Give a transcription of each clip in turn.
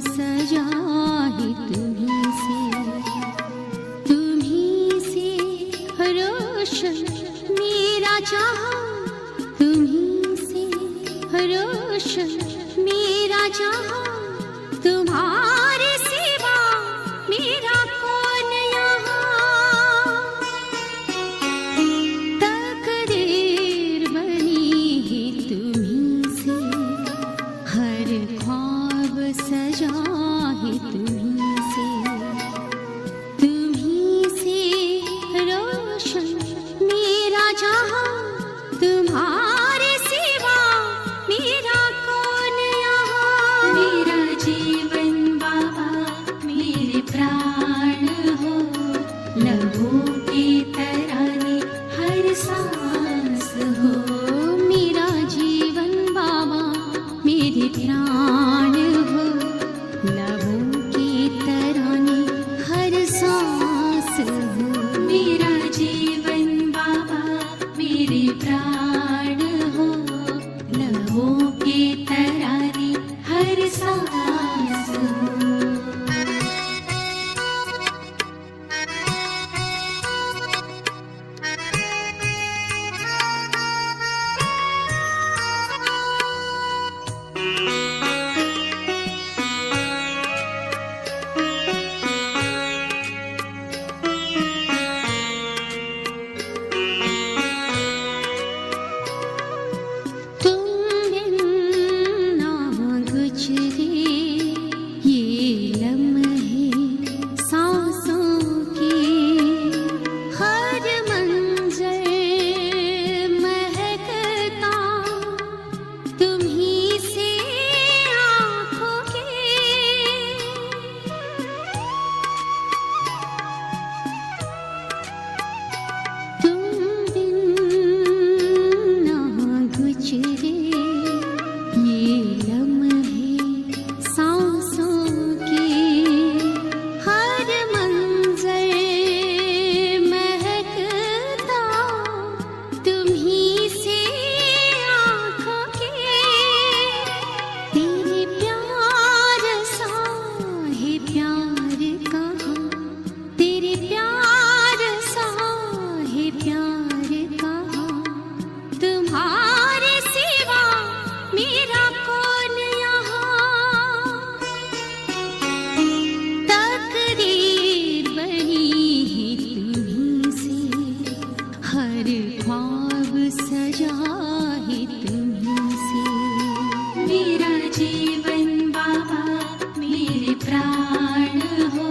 सजा है तुम्ही से रोशन मेरा जहां, तुम्ही से रोशन मेरा जहां, तुम्हारे सिवा मेरा कौन यहाँ। तकदीर बनी है तुम्ही से, हर ख्वाब सजा है तुम्ही से रोशन मेरा जहां, तुम्हारे सिवा मेरा कौन यहाँ। मेरा जीवन बाबा मेरे प्राण हो, लहू की तराने हर सांस हो। मेरा जीवन बाबा मेरे प्राण हो, लहू की तराने हर सांस हो। मेरा जीवन बाबा मेरे प्राण हो, लहू की तराने हर सांस हो। तुम बिन ना गुजरे ये लम्हे सांसों के, हर मंजर महकता तुम्ही से आँखों के। तुम बिन ना गुजरे ये लम्हे सांसों के, हर मंजर महकता तुम्ही से आँखों के। तेरे प्यार सा है प्यार कहाँ, तेरे प्यार सा है प्यार कहाँ, तुम्हारे सिवा मेरा कौन यहाँ। तकदीर बनी है तुम्ही से, हर ख्वाब सजा है तुम्ही से। मेरा जीवन बाबा मेरे प्राण हो,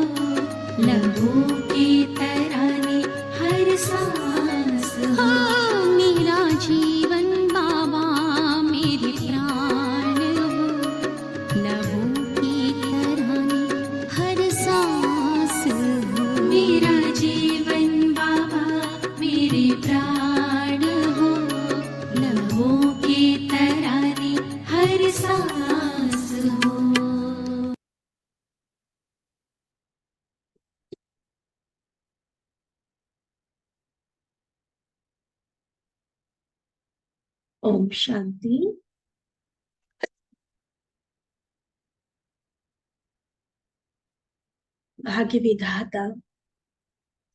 लहू की तराने हर सांस हो। मेरा जीवन बाबा मेरे प्राण हो, लहू की तराने हर सांस हो। मेरा जीवन बाबा मेरे प्राण हो, लहू की तराने हर सांस हो। ओम शांति। भाग्य विधाता,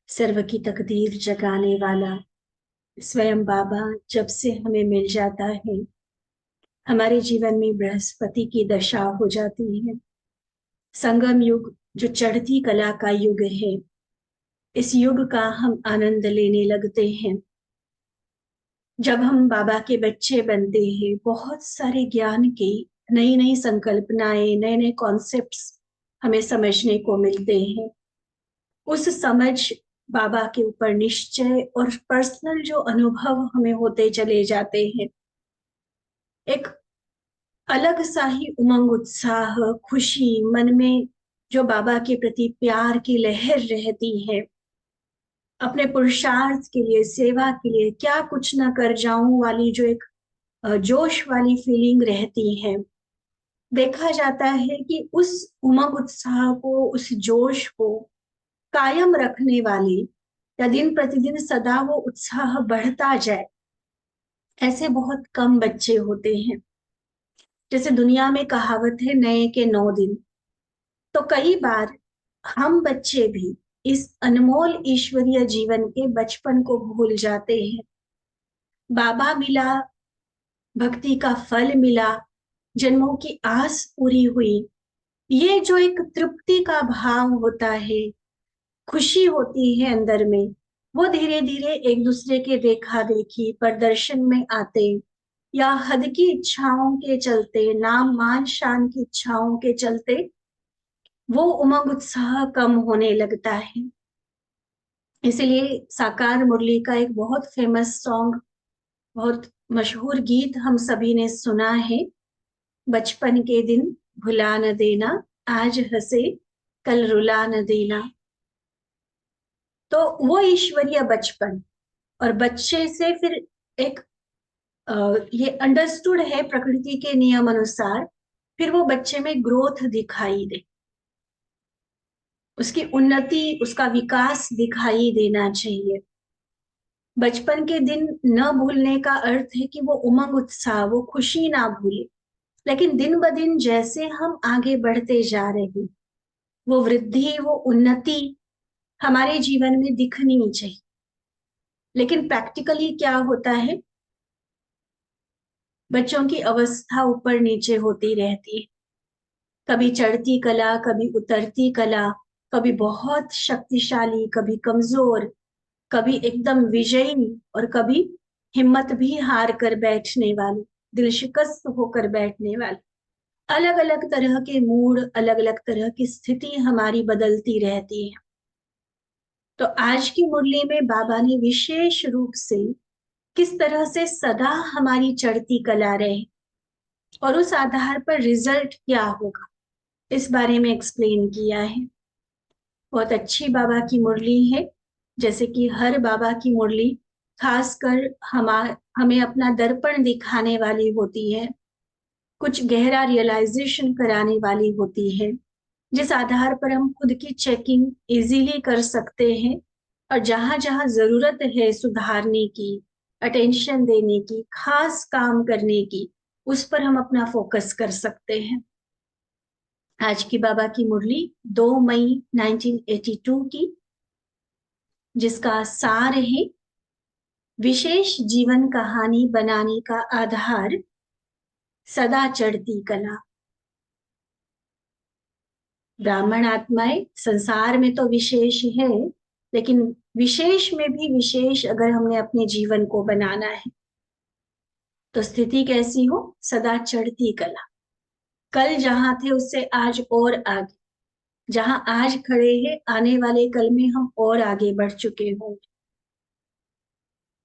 सर्व की तकदीर जगाने वाला स्वयं बाबा जब से हमें मिल जाता है, हमारे जीवन में बृहस्पति की दशा हो जाती है। संगम युग जो चढ़ती कला का युग है, इस युग का हम आनंद लेने लगते हैं। जब हम बाबा के बच्चे बनते हैं, बहुत सारे ज्ञान की नई नई संकल्पनाएं, नए नए कॉन्सेप्ट्स हमें समझने को मिलते हैं। उस समझ, बाबा के ऊपर निश्चय और पर्सनल जो अनुभव हमें होते चले जाते हैं, एक अलग सा ही उमंग, उत्साह, खुशी मन में जो बाबा के प्रति प्यार की लहर रहती है। अपने पुरुषार्थ के लिए, सेवा के लिए क्या कुछ ना कर जाऊं वाली जो एक जोश वाली फीलिंग रहती है। देखा जाता है कि उस उमंग उत्साह को, उस जोश को कायम रखने वाले, या दिन प्रतिदिन सदा वो उत्साह बढ़ता जाए, ऐसे बहुत कम बच्चे होते हैं। जैसे दुनिया में कहावत है, नए के 9 दिन। तो कई बार हम बच्चे भी इस अनमोल ईश्वरीय जीवन के बचपन को भूल जाते हैं। बाबा मिला, भक्ति का फल मिला, जन्मों की आस पूरी हुई, ये जो एक तृप्ति का भाव होता है, खुशी होती है अंदर में, वो धीरे धीरे एक दूसरे के देखा देखी प्रदर्शन में आते या हद की इच्छाओं के चलते, नाम मान शान की इच्छाओं के चलते वो उमंग उत्साह कम होने लगता है। इसलिए साकार मुरली का एक बहुत फेमस सॉन्ग, बहुत मशहूर गीत हम सभी ने सुना है, बचपन के दिन भुला न देना, आज हंसे कल रुला न देना। तो वो ईश्वरीय बचपन, और बच्चे से फिर एक ये अंडरस्टूड है प्रकृति के नियम अनुसार, फिर वो बच्चे में ग्रोथ दिखाई दे, उसकी उन्नति, उसका विकास दिखाई देना चाहिए। बचपन के दिन न भूलने का अर्थ है कि वो उमंग उत्साह, वो खुशी ना भूले, लेकिन दिन ब दिन जैसे हम आगे बढ़ते जा रहे हैं, वो वृद्धि, वो उन्नति हमारे जीवन में दिखनी चाहिए। लेकिन प्रैक्टिकली क्या होता है, बच्चों की अवस्था ऊपर नीचे होती रहती है, कभी चढ़ती कला, कभी उतरती कला, कभी बहुत शक्तिशाली, कभी कमजोर, कभी एकदम विजयी, और कभी हिम्मत भी हार कर बैठने वाली, दिल शिकस्त होकर बैठने वाली। अलग अलग तरह के मूड, अलग अलग तरह की स्थिति हमारी बदलती रहती है। तो आज की मुरली में बाबा ने विशेष रूप से किस तरह से सदा हमारी चढ़ती कला रहे और उस आधार पर रिजल्ट क्या होगा, इस बारे में एक्सप्लेन किया है। बहुत अच्छी बाबा की मुरली है, जैसे कि हर बाबा की मुरली खासकर हमें अपना दर्पण दिखाने वाली होती है, कुछ गहरा रियलाइजेशन कराने वाली होती है, जिस आधार पर हम खुद की चेकिंग इजीली कर सकते हैं, और जहां जहां जरूरत है सुधारने की, अटेंशन देने की, खास काम करने की, उस पर हम अपना फोकस कर सकते हैं। आज की बाबा की मुरली 2 मई 1982 की, जिसका सार है विशेष जीवन कहानी बनाने का आधार सदा चढ़ती कला। ब्राह्मण आत्माएं संसार में तो विशेष है, लेकिन विशेष में भी विशेष अगर हमने अपने जीवन को बनाना है, तो स्थिति कैसी हो, सदा चढ़ती कला। कल जहां थे उससे आज और आगे, जहां आज खड़े हैं आने वाले कल में हम और आगे बढ़ चुके होंगे,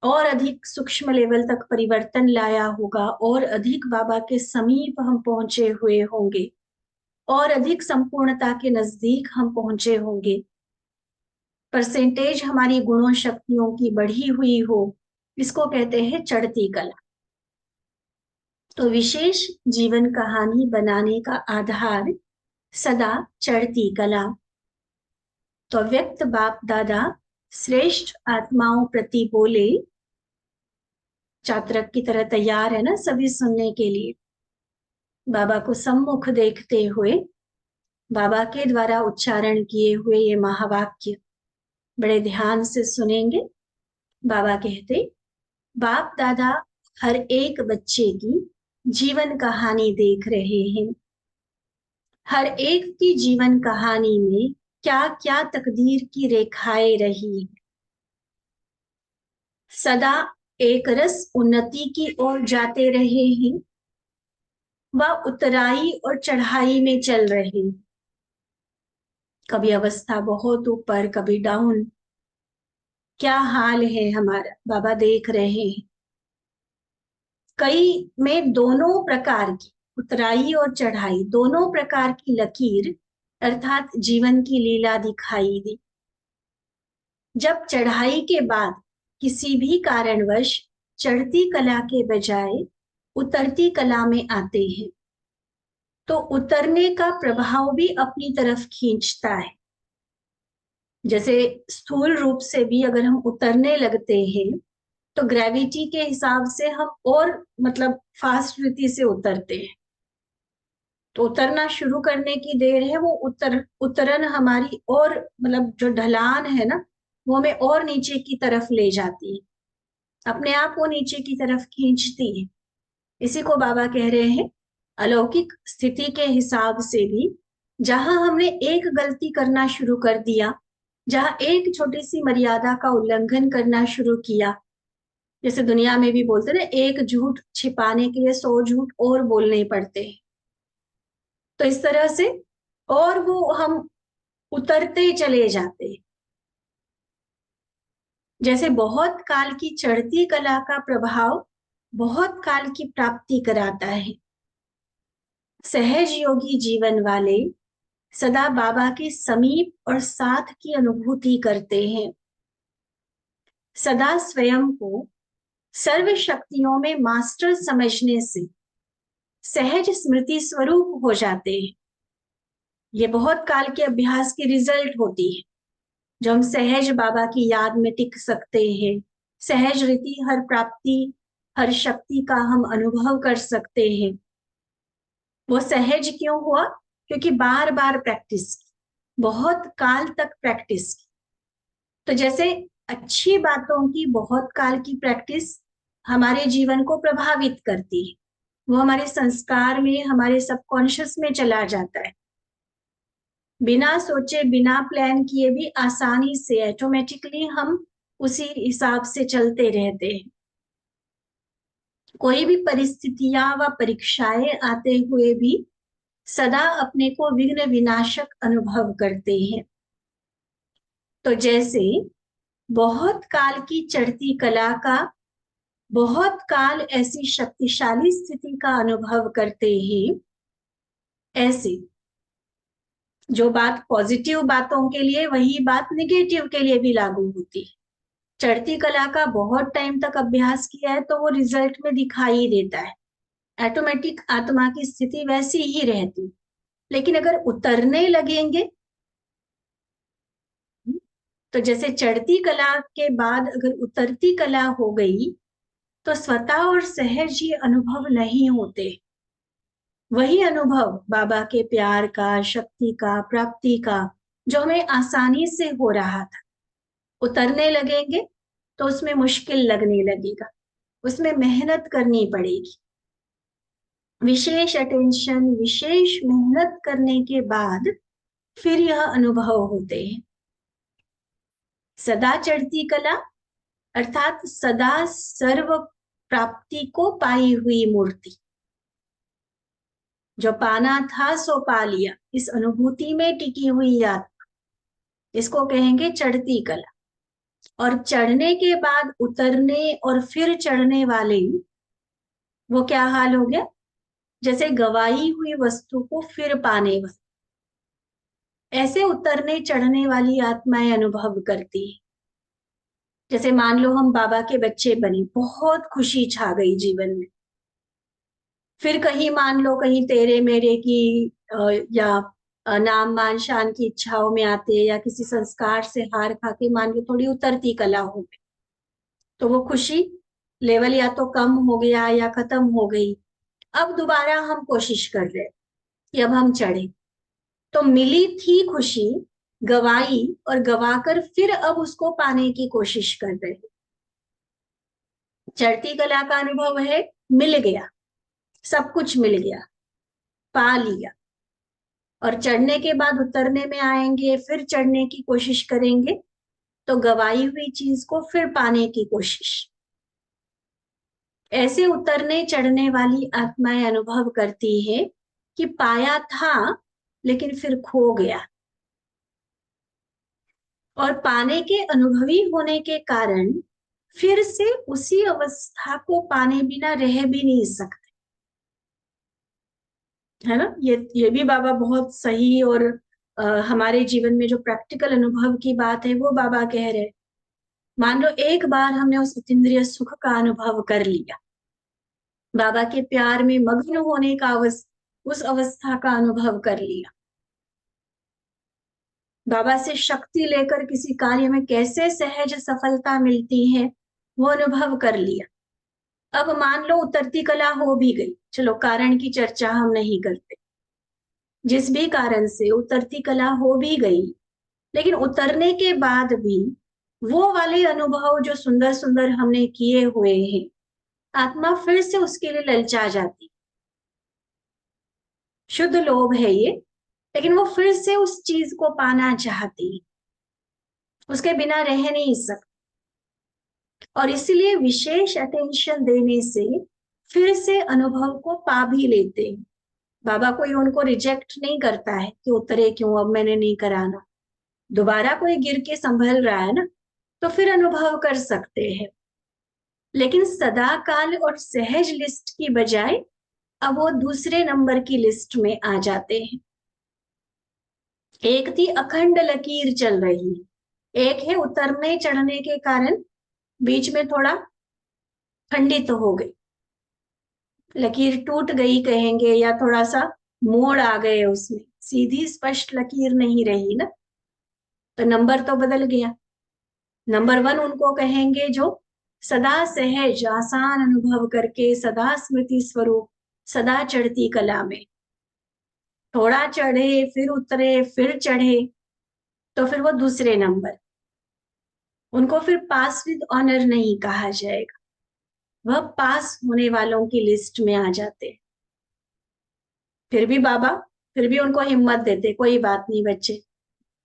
और अधिक सूक्ष्म लेवल तक परिवर्तन लाया होगा, और अधिक बाबा के समीप हम पहुंचे हुए होंगे, और अधिक संपूर्णता के नजदीक हम पहुंचे होंगे। परसेंटेज हमारी गुणों शक्तियों की बढ़ी हुई हो, इसको कहते हैं चढ़ती कला। तो विशेष जीवन कहानी बनाने का आधार सदा चढ़ती कला। तो व्यक्त बाप दादा श्रेष्ठ आत्माओं प्रति बोले, चात्रक की तरह तैयार है ना सभी सुनने के लिए। बाबा को सम्मुख देखते हुए बाबा के द्वारा उच्चारण किए हुए ये महावाक्य बड़े ध्यान से सुनेंगे। बाबा कहते, बाप दादा हर एक बच्चे की जीवन कहानी देख रहे हैं, हर एक की जीवन कहानी में क्या क्या तकदीर की रेखाएं रही, सदा एक रस उन्नति की ओर जाते रहे हैं, वह उतराई और चढ़ाई में चल रहे, कभी अवस्था बहुत ऊपर, कभी डाउन, क्या हाल है हमारा बाबा देख रहे हैं। कई में दोनों प्रकार की उतराई और चढ़ाई, दोनों प्रकार की लकीर अर्थात जीवन की लीला दिखाई दी। जब चढ़ाई के बाद किसी भी कारणवश चढ़ती कला के बजाय उतरती कला में आते हैं, तो उतरने का प्रभाव भी अपनी तरफ खींचता है। जैसे स्थूल रूप से भी अगर हम उतरने लगते हैं, तो ग्रेविटी के हिसाब से हम और मतलब फास्ट गति से उतरते हैं, तो उतरना शुरू करने की देर है, वो उतरन हमारी और मतलब जो ढलान है ना, वो हमें और नीचे की तरफ ले जाती है, अपने आप वो नीचे की तरफ खींचती है। इसी को बाबा कह रहे हैं, अलौकिक स्थिति के हिसाब से भी जहां हमने एक गलती करना शुरू कर दिया, जहां एक छोटी सी मर्यादा का उल्लंघन करना शुरू किया, जैसे दुनिया में भी बोलते ना, एक झूठ छिपाने के लिए 100 झूठ और बोलने पड़ते हैं, तो इस तरह से और वो हम उतरते चले जाते हैं। जैसे बहुत काल की चढ़ती कला का प्रभाव बहुत काल की प्राप्ति कराता है। सहज योगी जीवन वाले सदा बाबा के समीप और साथ की अनुभूति करते हैं, सदा स्वयं को सर्व शक्तियों में मास्टर समझने से सहज स्मृति स्वरूप हो जाते हैं। ये बहुत काल के अभ्यास की रिजल्ट होती है, जो हम सहज बाबा की याद में टिक सकते हैं, सहज रीति हर प्राप्ति हर शक्ति का हम अनुभव कर सकते हैं। वो सहज क्यों हुआ? क्योंकि बार बार प्रैक्टिस की, बहुत काल तक प्रैक्टिस की। तो जैसे अच्छी बातों की बहुत काल की प्रैक्टिस हमारे जीवन को प्रभावित करती है, वो हमारे संस्कार में, हमारे सबकॉन्शियस में चला जाता है, बिना सोचे बिना प्लान किए भी आसानी से ऑटोमेटिकली हम उसी हिसाब से चलते रहते हैं। कोई भी परिस्थितियां व परीक्षाएं आते हुए भी सदा अपने को विघ्न विनाशक अनुभव करते हैं। तो जैसे बहुत काल की चढ़ती कला का बहुत काल ऐसी शक्तिशाली स्थिति का अनुभव करते हैं, ऐसे जो बात पॉजिटिव बातों के लिए, वही बात निगेटिव के लिए भी लागू होती है। चढ़ती कला का बहुत टाइम तक अभ्यास किया है तो वो रिजल्ट में दिखाई देता है, ऑटोमेटिक आत्मा की स्थिति वैसी ही रहती। लेकिन अगर उतरने लगेंगे, तो जैसे चढ़ती कला के बाद अगर उतरती कला हो गई, तो स्वतः और सहज ये अनुभव नहीं होते। वही अनुभव बाबा के प्यार का, शक्ति का, प्राप्ति का, जो हमें आसानी से हो रहा था, उतरने लगेंगे तो उसमें मुश्किल लगने लगेगा, उसमें मेहनत करनी पड़ेगी। विशेष अटेंशन, विशेष मेहनत करने के बाद फिर यह अनुभव होते हैं। सदा चढ़ती कला अर्थात सदा सर्व प्राप्ति को पाई हुई मूर्ति, जो पाना था सो पा लिया, इस अनुभूति में टिकी हुई आत्मा, इसको कहेंगे चढ़ती कला। और चढ़ने के बाद उतरने और फिर चढ़ने वाले, वो क्या हाल हो गया? जैसे गवाई हुई वस्तु को फिर पाने वाले, ऐसे उतरने चढ़ने वाली आत्माएं अनुभव करती है। जैसे मान लो हम बाबा के बच्चे बने, बहुत खुशी छा गई जीवन में, फिर कहीं मान लो कहीं तेरे मेरे की या नाम मान शान की इच्छाओं में आते, या किसी संस्कार से हार खा के मान लो थोड़ी उतरती कला हो गई, तो वो खुशी लेवल या तो कम हो गया या खत्म हो गई। अब दोबारा हम कोशिश कर रहे हैं कि अब हम चढ़े, तो मिली थी खुशी गवाई, और गवाकर फिर अब उसको पाने की कोशिश कर रहे हैं। चढ़ती कला का अनुभव है, मिल गया, सब कुछ मिल गया, पा लिया। और चढ़ने के बाद उतरने में आएंगे, फिर चढ़ने की कोशिश करेंगे, तो गवाई हुई चीज को फिर पाने की कोशिश। ऐसे उतरने चढ़ने वाली आत्माएं अनुभव करती है कि पाया था लेकिन फिर खो गया, और पाने के अनुभवी होने के कारण फिर से उसी अवस्था को पाने बिना रह भी नहीं सकते, है ना। ये भी बाबा बहुत सही, और हमारे जीवन में जो प्रैक्टिकल अनुभव की बात है वो बाबा कह रहे। मान लो एक बार हमने उस अतीन्द्रिय सुख का अनुभव कर लिया, बाबा के प्यार में मग्न होने का उस अवस्था का अनुभव कर लिया, बाबा से शक्ति लेकर किसी कार्य में कैसे सहज सफलता मिलती है वो अनुभव कर लिया। अब मान लो उतरती कला हो भी गई, चलो कारण की चर्चा हम नहीं करते, जिस भी कारण से उतरती कला हो भी गई, लेकिन उतरने के बाद भी वो वाले अनुभव जो सुंदर सुंदर हमने किए हुए हैं, आत्मा फिर से उसके लिए ललचा जाती। शुद्ध लोभ है ये, लेकिन वो फिर से उस चीज को पाना चाहती, उसके बिना रह नहीं सकती। और इसलिए विशेष अटेंशन देने से फिर से अनुभव को पा भी लेते हैं। बाबा कोई उनको रिजेक्ट नहीं करता है कि उतरे क्यों, अब मैंने नहीं कराना। दोबारा कोई गिर के संभल रहा है ना, तो फिर अनुभव कर सकते हैं। लेकिन सदा काल और सहज लिस्ट की बजाय अब वो दूसरे नंबर की लिस्ट में आ जाते हैं। एक थी अखंड लकीर चल रही, एक है उतरने चढ़ने के कारण बीच में थोड़ा खंडित हो गई, लकीर टूट गई कहेंगे, या थोड़ा सा मोड़ आ गए, उसमें सीधी स्पष्ट लकीर नहीं रही ना, तो नंबर तो बदल गया। नंबर 1 उनको कहेंगे जो सदा सहज आसान अनुभव करके सदा स्मृति स्वरूप सदा चढ़ती कला में, थोड़ा चढ़े फिर उतरे फिर चढ़े, तो फिर वो दूसरे नंबर। उनको फिर पास विद ऑनर नहीं कहा जाएगा, वह पास होने वालों की लिस्ट में आ जाते। फिर भी बाबा फिर भी उनको हिम्मत देते, कोई बात नहीं बच्चे,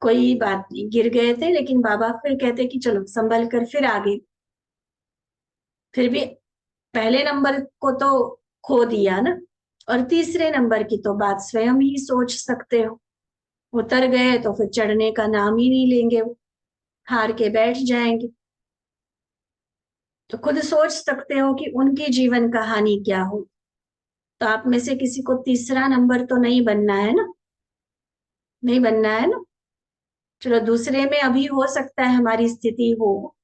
कोई बात नहीं, गिर गए थे, लेकिन बाबा फिर कहते कि चलो संभल कर फिर आगे। फिर भी पहले नंबर को तो खो दिया ना, और तीसरे नंबर की तो बात स्वयं ही सोच सकते हो। उतर गए तो फिर चढ़ने का नाम ही नहीं लेंगे, वो हार के बैठ जाएंगे। तो खुद सोच सकते हो कि उनकी जीवन कहानी क्या हो। तो आप में से किसी को तीसरा नंबर तो नहीं बनना है ना, नहीं बनना है ना। चलो दूसरे में अभी हो सकता है हमारी स्थिति हो,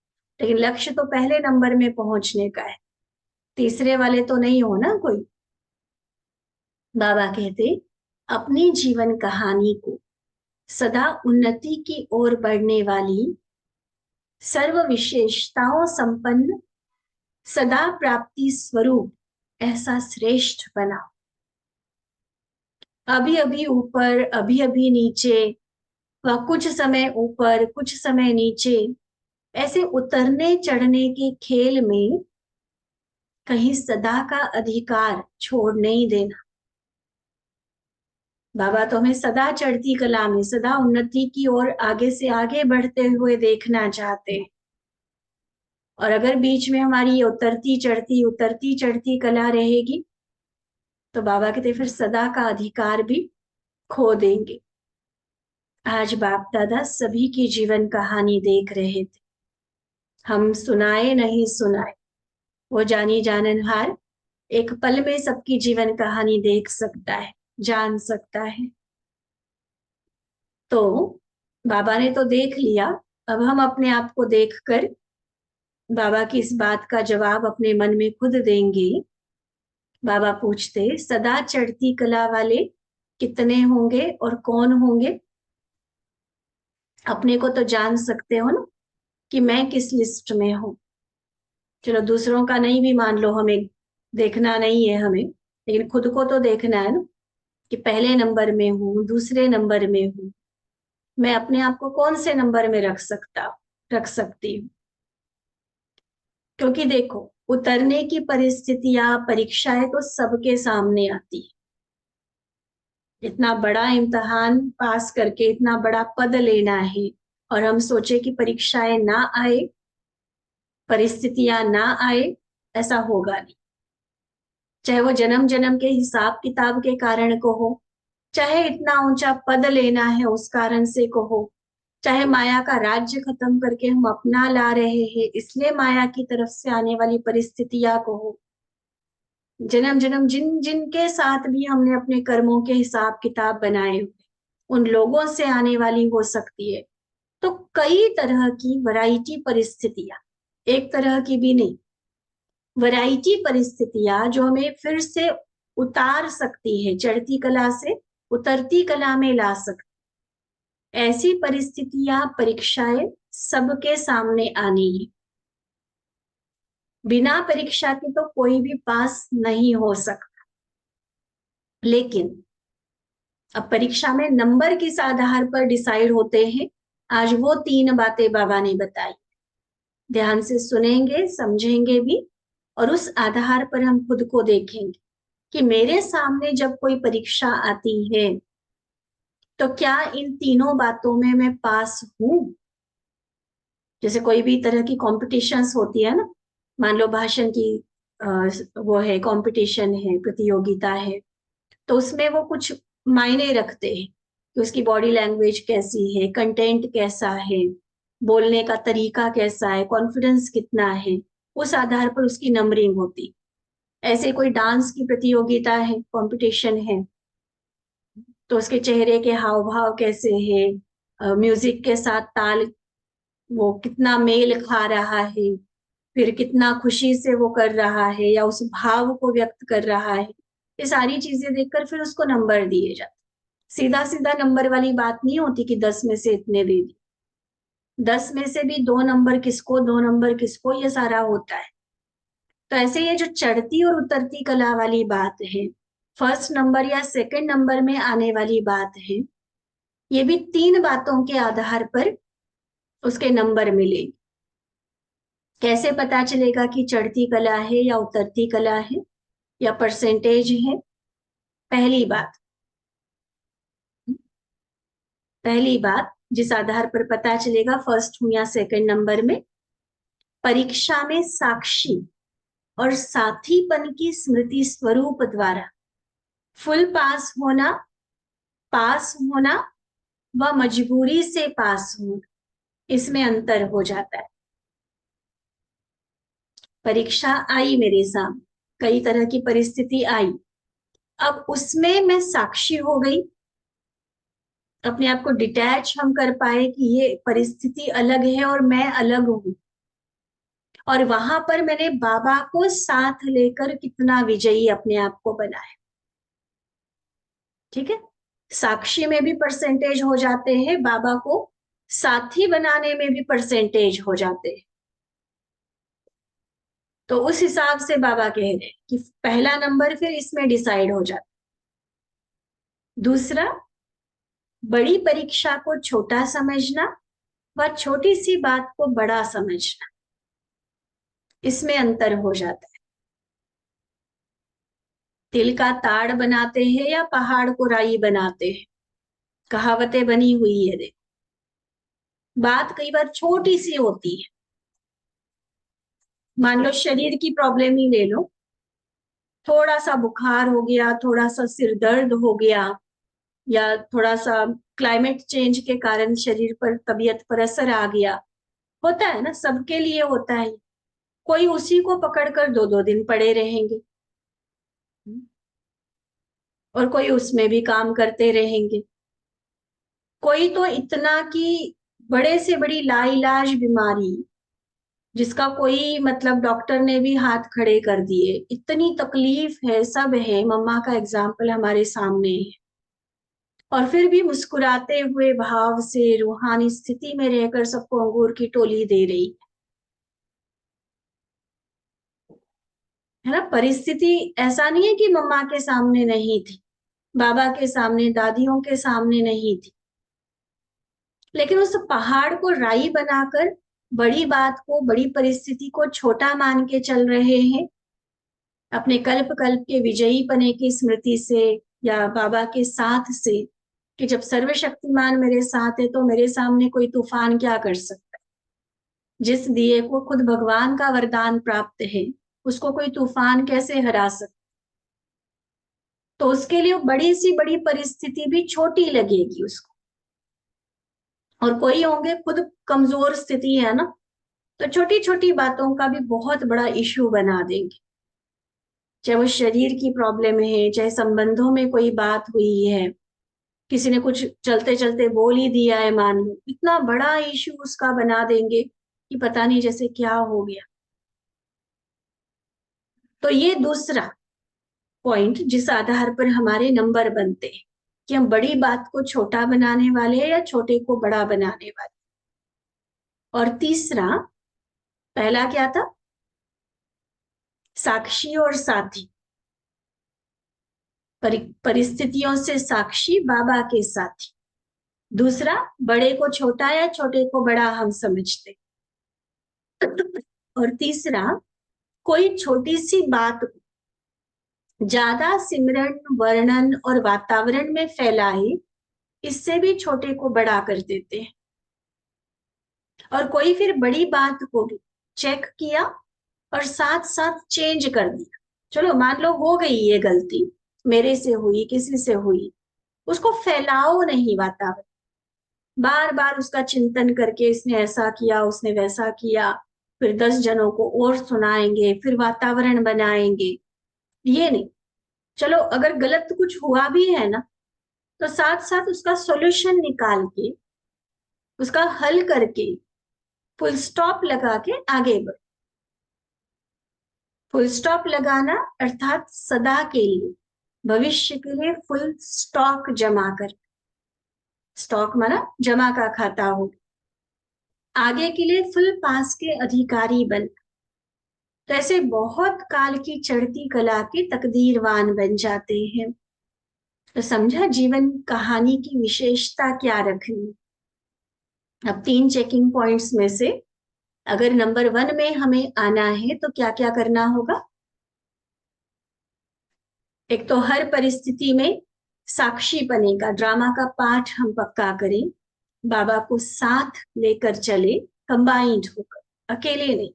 लेकिन लक्ष्य तो पहले नंबर में पहुंचने का है, तीसरे वाले तो नहीं हो ना कोई। बाबा कहते अपनी जीवन कहानी को सदा उन्नति की ओर बढ़ने वाली, सर्व विशेषताओं संपन्न, सदा प्राप्ति स्वरूप ऐसा श्रेष्ठ बना। अभी अभी ऊपर अभी अभी नीचे, व कुछ समय ऊपर कुछ समय नीचे, ऐसे उतरने चढ़ने के खेल में कहीं सदा का अधिकार छोड़ नहीं देना। बाबा तो हमें सदा चढ़ती कला में सदा उन्नति की ओर आगे से आगे बढ़ते हुए देखना चाहते हैं। और अगर बीच में हमारी ये उतरती चढ़ती कला रहेगी, तो बाबा कहते फिर सदा का अधिकार भी खो देंगे। आज बाप दादा सभी की जीवन कहानी देख रहे थे, हम सुनाए नहीं सुनाए, वो जानी जाननहार एक पल में सबकी जीवन कहानी देख सकता है, जान सकता है। तो बाबा ने तो देख लिया, अब हम अपने आप को देखकर बाबा की इस बात का जवाब अपने मन में खुद देंगे। बाबा पूछते सदा चढ़ती कला वाले कितने होंगे और कौन होंगे। अपने को तो जान सकते हो ना कि मैं किस लिस्ट में हूं। चलो दूसरों का नहीं भी मान लो, हमें देखना नहीं है हमें, लेकिन खुद को तो देखना है ना कि पहले नंबर में हूँ दूसरे नंबर में हूँ। मैं अपने आप को कौन से नंबर में रख सकती हूँ। क्योंकि देखो उतरने की परिस्थितियां परीक्षाएं तो सबके सामने आती है। इतना बड़ा इम्तिहान पास करके इतना बड़ा पद लेना है, और हम सोचे कि परीक्षाएं ना आए, परिस्थितियां ना आए, ऐसा होगा नहीं। चाहे वो जन्म जन्म के हिसाब किताब के कारण को हो, चाहे इतना ऊंचा पद लेना है उस कारण से को हो, चाहे माया का राज्य खत्म करके हम अपना ला रहे हैं इसलिए माया की तरफ से आने वाली परिस्थितियां को हो, जन्म जन्म जिन जिनके साथ भी हमने अपने कर्मों के हिसाब किताब बनाए हुए उन लोगों से आने वाली हो सकती है। तो कई तरह की वैरायटी परिस्थितियां, एक तरह की भी नहीं, वैरायटी परिस्थितियां जो हमें फिर से उतार सकती है, चढ़ती कला से उतरती कला में ला सकती। ऐसी परिस्थितियां परीक्षाएं सबके सामने आनी है। बिना परीक्षा के तो कोई भी पास नहीं हो सकता। लेकिन अब परीक्षा में नंबर किस आधार पर डिसाइड होते हैं, आज वो 3 बातें बाबा ने बताई। ध्यान से सुनेंगे, समझेंगे भी, और उस आधार पर हम खुद को देखेंगे कि मेरे सामने जब कोई परीक्षा आती है तो क्या इन तीनों बातों में मैं पास हूं। जैसे कोई भी तरह की कॉम्पिटिशन्स होती है ना, मान लो भाषण की वो है, कंपटीशन है, प्रतियोगिता है, तो उसमें वो कुछ मायने रखते हैं कि उसकी बॉडी लैंग्वेज कैसी है, कंटेंट कैसा है, बोलने का तरीका कैसा है, कॉन्फिडेंस कितना है, उस आधार पर उसकी नंबरिंग होती। ऐसे कोई डांस की प्रतियोगिता है, कंपटीशन है, तो उसके चेहरे के हाव भाव कैसे है, म्यूजिक के साथ ताल वो कितना मेल खा रहा है, फिर कितना खुशी से वो कर रहा है या उस भाव को व्यक्त कर रहा है, ये सारी चीजें देखकर फिर उसको नंबर दिए जाते। सीधा सीधा नंबर वाली बात नहीं होती कि 10 में से इतने दे दी, 10 में से भी 2 नंबर किसको, 2 नंबर किसको, ये सारा होता है। तो ऐसे ये जो चढ़ती और उतरती कला वाली बात है, फर्स्ट नंबर या सेकंड नंबर में आने वाली बात है, ये भी 3 बातों के आधार पर उसके नंबर मिले। कैसे पता चलेगा कि चढ़ती कला है या उतरती कला है या परसेंटेज है। पहली बात, पहली बात जिस आधार पर पता चलेगा फर्स्ट हूं या सेकंड नंबर में, परीक्षा में साक्षी और साथीपन की स्मृति स्वरूप द्वारा फुल पास होना, पास होना व मजबूरी से पास होना, इसमें अंतर हो जाता है। परीक्षा आई मेरे सामने, कई तरह की परिस्थिति आई, अब उसमें मैं साक्षी हो गई, अपने आप को डिटैच हम कर पाए कि ये परिस्थिति अलग है और मैं अलग हूं, और वहां पर मैंने बाबा को साथ लेकर कितना विजयी अपने आप को बनाया। ठीक है, साक्षी में भी परसेंटेज हो जाते हैं, बाबा को साथी बनाने में भी परसेंटेज हो जाते हैं। तो उस हिसाब से बाबा कह रहे हैं कि पहला नंबर फिर इसमें डिसाइड हो जाता। दूसरा, बड़ी परीक्षा को छोटा समझना व छोटी सी बात को बड़ा समझना, इसमें अंतर हो जाता है। तिल का ताड़ बनाते हैं या पहाड़ को राई बनाते हैं, कहावतें बनी हुई है। देखो, बात कई बार छोटी सी होती है। मान लो शरीर की प्रॉब्लम ही ले लो, थोड़ा सा बुखार हो गया, थोड़ा सा सिर दर्द हो गया, या थोड़ा सा क्लाइमेट चेंज के कारण शरीर पर, तबीयत पर असर आ गया, होता है ना, सबके लिए होता है। कोई उसी को पकड़कर 2-2 दिन पड़े रहेंगे और कोई उसमें भी काम करते रहेंगे। कोई तो इतना कि बड़े से बड़ी लाइलाज बीमारी, जिसका कोई मतलब डॉक्टर ने भी हाथ खड़े कर दिए, इतनी तकलीफ है, सब है, मम्मा का एग्जाम्पल हमारे सामने है, और फिर भी मुस्कुराते हुए भाव से रूहानी स्थिति में रहकर सबको अंगूर की टोली दे रही है ना। परिस्थिति ऐसा नहीं है कि मम्मा के सामने नहीं थी, बाबा के सामने, दादियों के सामने नहीं थी, लेकिन उस पहाड़ को राई बनाकर बड़ी बात को, बड़ी परिस्थिति को छोटा मान के चल रहे हैं, अपने कल्प कल्प के विजयी पने की स्मृति से या बाबा के साथ से, कि जब सर्वशक्तिमान मेरे साथ है तो मेरे सामने कोई तूफान क्या कर सकता है। जिस दिए को खुद भगवान का वरदान प्राप्त है, उसको कोई तूफान कैसे हरा सकता। तो उसके लिए बड़ी सी बड़ी परिस्थिति भी छोटी लगेगी उसको। और कोई होंगे खुद कमजोर स्थिति है ना, तो छोटी छोटी बातों का भी बहुत बड़ा इश्यू बना देंगे। चाहे वो शरीर की प्रॉब्लम है, चाहे संबंधों में कोई बात हुई है, किसी ने कुछ चलते चलते बोल ही दिया है, मान लो, इतना बड़ा इश्यू उसका बना देंगे कि पता नहीं जैसे क्या हो गया। तो ये दूसरा पॉइंट जिस आधार पर हमारे नंबर बनते हैं, कि हम बड़ी बात को छोटा बनाने वाले हैं या छोटे को बड़ा बनाने वाले। और तीसरा, पहला क्या था, साक्षी और साथी। परिस्थितियों से साक्षी बाबा के साथी। दूसरा, बड़े को छोटा या छोटे को बड़ा हम समझते। और तीसरा, कोई छोटी सी बात ज्यादा सिमरन, वर्णन और वातावरण में फैलाए, इससे भी छोटे को बड़ा कर देते हैं। और कोई फिर बड़ी बात को भी चेक किया और साथ साथ चेंज कर दिया। चलो मान लो हो गई ये गलती, मेरे से हुई, किसी से हुई, उसको फैलाओ नहीं वातावरण, बार बार उसका चिंतन करके इसने ऐसा किया, उसने वैसा किया, फिर 10 जनों को और सुनाएंगे, फिर वातावरण बनाएंगे, ये नहीं। चलो अगर गलत कुछ हुआ भी है ना, तो साथ साथ उसका सॉल्यूशन निकाल के, उसका हल करके, फुल स्टॉप लगा के आगे बढ़ो। फुल स्टॉप लगाना अर्थात सदा के लिए, भविष्य के लिए फुल स्टॉक जमा कर, स्टॉक माना जमा का खाता हो, आगे के लिए फुल पास के अधिकारी बन। तो ऐसे बहुत काल की चढ़ती कला के तकदीरवान बन जाते हैं। तो समझा जीवन कहानी की विशेषता क्या रखनी। अब 3 चेकिंग पॉइंट्स में से अगर नंबर 1 में हमें आना है तो क्या क्या करना होगा। एक तो हर परिस्थिति में साक्षी बनेगा, ड्रामा का पाठ हम पक्का करें, बाबा को साथ लेकर चले, कंबाइंड होकर, अकेले नहीं।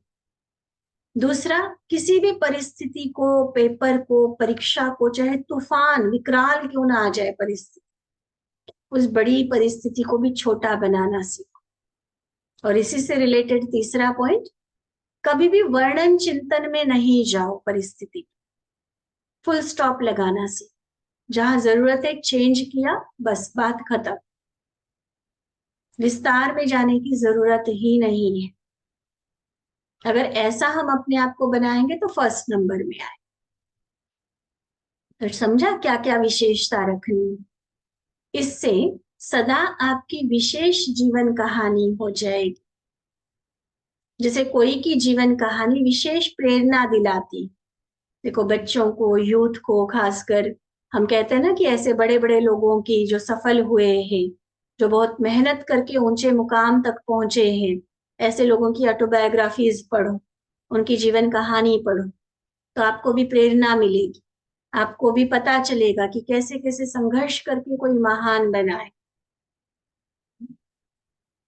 दूसरा, किसी भी परिस्थिति को, पेपर को, परीक्षा को, चाहे तूफान विकराल क्यों ना आ जाए परिस्थिति, उस बड़ी परिस्थिति को भी छोटा बनाना सीखो। और इसी से रिलेटेड तीसरा पॉइंट, कभी भी वर्णन चिंतन में नहीं जाओ परिस्थिति, फुल स्टॉप लगाना सीखो। जहां जरूरत है चेंज किया, बस बात खत्म, विस्तार में जाने की जरूरत ही नहीं है। अगर ऐसा हम अपने आप को बनाएंगे तो फर्स्ट नंबर में आए। तो समझा क्या क्या विशेषता रखनी है। इससे सदा आपकी विशेष जीवन कहानी हो जाएगी। जैसे कोई की जीवन कहानी विशेष प्रेरणा दिलाती, देखो बच्चों को, यूथ को खासकर, हम कहते हैं ना कि ऐसे बड़े बड़े लोगों की जो सफल हुए हैं, जो बहुत मेहनत करके ऊंचे मुकाम तक पहुंचे हैं, ऐसे लोगों की ऑटोबायोग्राफीज पढ़ो, उनकी जीवन कहानी पढ़ो, तो आपको भी प्रेरणा मिलेगी। आपको भी पता चलेगा कि कैसे कैसे संघर्ष करके कोई महान बना है।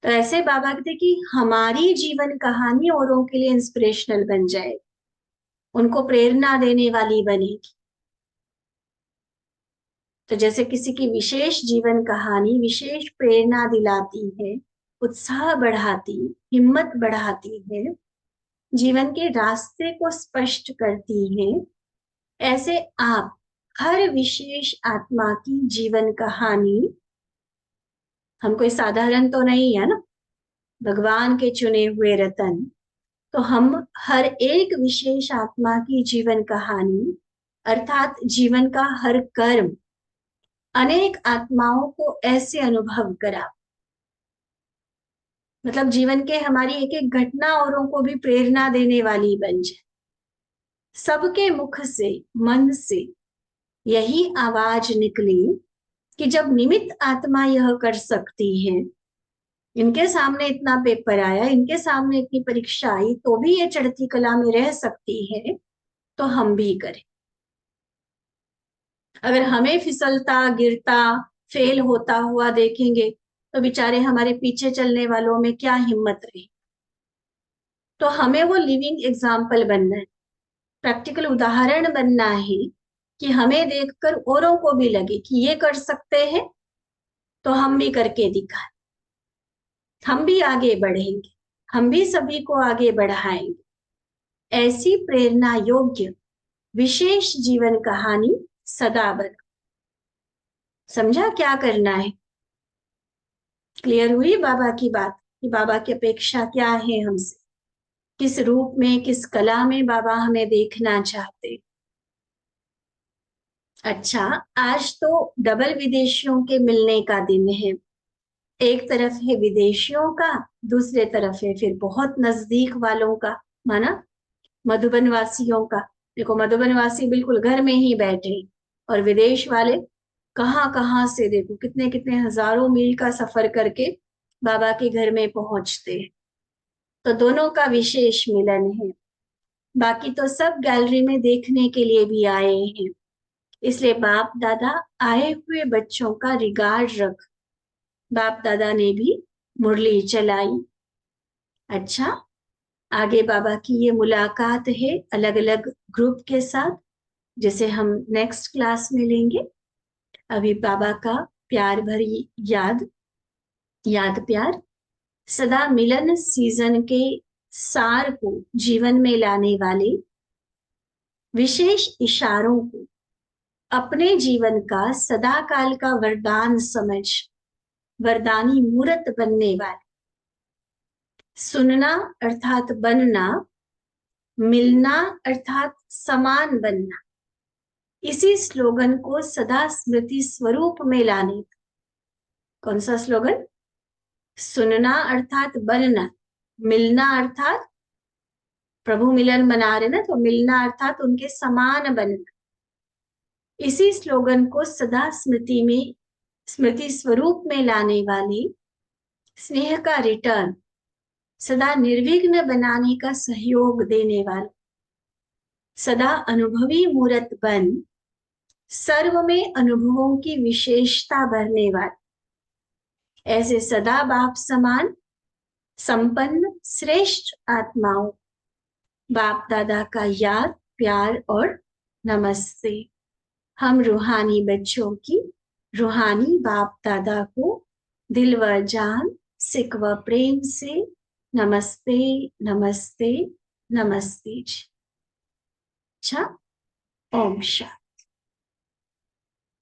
तो ऐसे बाबा कहते कि हमारी जीवन कहानी औरों के लिए इंस्पिरेशनल बन जाए, उनको प्रेरणा देने वाली बनेगी। तो जैसे किसी की विशेष जीवन कहानी विशेष प्रेरणा दिलाती है, उत्साह बढ़ाती, हिम्मत बढ़ाती है, जीवन के रास्ते को स्पष्ट करती है, ऐसे आप हर विशेष आत्मा की जीवन कहानी, हम कोई साधारण तो नहीं है ना, भगवान के चुने हुए रतन, तो हम हर एक विशेष आत्मा की जीवन कहानी अर्थात जीवन का हर कर्म अनेक आत्माओं को ऐसे अनुभव करा, मतलब जीवन के हमारी एक एक घटना औरों को भी प्रेरणा देने वाली बन जाए। सबके मुख से, मन से यही आवाज निकली कि जब निमित्त आत्मा यह कर सकती है, इनके सामने इतना पेपर आया, इनके सामने इतनी परीक्षा आई, तो भी ये चढ़ती कला में रह सकती है, तो हम भी करें। अगर हमें फिसलता, गिरता, फेल होता हुआ देखेंगे तो बेचारे हमारे पीछे चलने वालों में क्या हिम्मत रही। तो हमें वो लिविंग एग्जाम्पल बनना है, प्रैक्टिकल उदाहरण बनना है कि हमें देखकर औरों को भी लगे कि ये कर सकते हैं, तो हम भी करके दिखाएं, हम भी आगे बढ़ेंगे, हम भी सभी को आगे बढ़ाएंगे। ऐसी प्रेरणा योग्य विशेष जीवन कहानी सदा बना। समझा क्या करना है। क्लियर हुई बाबा की बात कि बाबा की अपेक्षा क्या है हमसे, किस रूप में, किस कला में बाबा हमें देखना चाहते। अच्छा, आज तो डबल विदेशियों के मिलने का दिन है। एक तरफ है विदेशियों का, दूसरे तरफ है फिर बहुत नजदीक वालों का, माना मधुबन वासियों का। देखो मधुबन वासी बिल्कुल घर में ही बैठे, और विदेश वाले कहाँ कहाँ से, देखो कितने कितने हजारों मील का सफर करके बाबा के घर में पहुंचते हैं। तो दोनों का विशेष मिलन है। बाकी तो सब गैलरी में देखने के लिए भी आए हैं, इसलिए बाप दादा आए हुए बच्चों का रिगार्ड रख बाप दादा ने भी मुरली चलाई। अच्छा, आगे बाबा की ये मुलाकात है अलग अलग ग्रुप के साथ, जिसे हम नेक्स्ट क्लास में लेंगे। अभी बाबा का प्यार भरी याद याद प्यार सदा मिलन सीजन के सार को जीवन में लाने वाले विशेष इशारों को अपने जीवन का सदा काल का वरदान समझ वरदानी मूर्त बनने वाले। सुनना अर्थात बनना, मिलना अर्थात समान बनना, इसी स्लोगन को सदा स्मृति स्वरूप में लाने। कौन सा स्लोगन? सुनना अर्थात बनना, मिलना अर्थात प्रभु मिलन मना रहे ना, तो मिलना अर्थात उनके समान बनना। इसी स्लोगन को सदा स्मृति स्वरूप में लाने वाली स्नेह का रिटर्न, सदा निर्विघ्न बनाने का सहयोग देने वाला, सदा अनुभवी मूर्त बन सर्व में अनुभवों की विशेषता भरने वाले, ऐसे सदा बाप समान संपन्न श्रेष्ठ आत्माओं बाप दादा का याद प्यार और नमस्ते। हम रूहानी बच्चों की रूहानी बाप दादा को दिल व जान सिक व प्रेम से नमस्ते नमस्ते नमस्ते। अच्छा, ओम शांति।